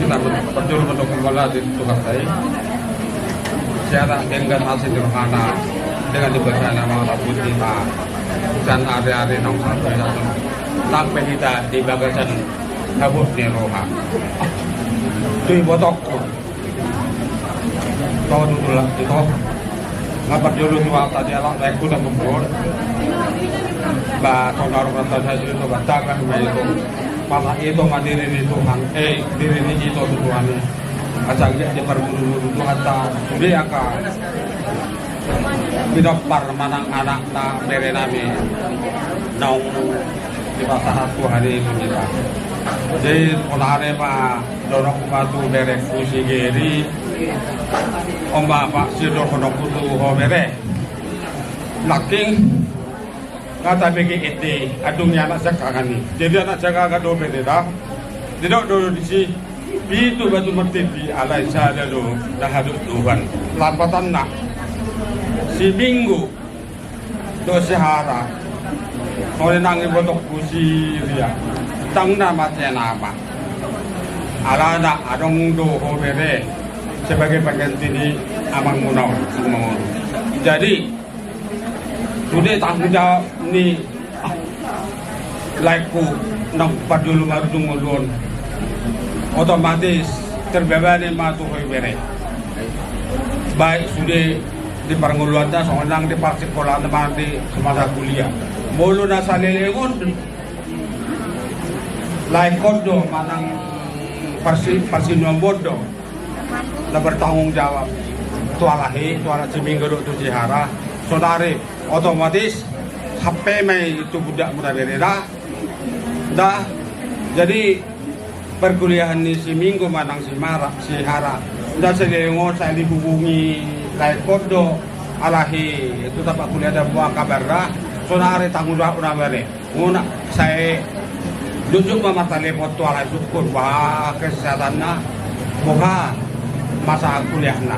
kita berjuru mendukung bola di tukar saya. Saya dengan masih di mana dengan dibaca nama rambut kita dan area-area nomor satu sampai kita di bagasan kabut di roha. Tuy botok tahu dulu lah itu ngapa juru tua tadi alam naik kuda kumpul bah saudara kata saya itu bacakan itu pada itu mandiri itu Tuhan diri ini itu Tuhan asal dia diperburu itu kata dia akan bidapar manang anak na mere nami naung di pasar satu hari itu kita jadi olahraga pak dorong batu derek kusi geri omba pak si dorong kutu homere laking kata bagi ete adungnya anak jaga nih jadi anak jaga gak do beda tidak do di si itu batu mertipi alai sada do dah hadut Tuhan lampatan nak si minggu do sehara oleh nangis botok kusi dia tang nama nama ala nak adong do homere sebagai pengganti di amang munau jadi sudah tanggung jawab ni laiku nak padulu marudung mulun otomatis terbebas ni matu homere baik sudah di perguluannya seorang di sekolah teman di semasa kuliah mulu nasa lelegon lain kodo manang persinuan bodoh na bertanggung jawab tualahi tuala ciminggo tu cihara saudari otomatis HP may itu budak muda bereda dah jadi perkuliahan ni si minggu manang si hara dah selengo saya dihubungi lain kodo alahi itu dapat kuliah dan buah kabar dah saudari tanggung jawab una bere una saya Duduk mama telepon tuala syukur bahwa kesehatannya buka masa kuliahnya.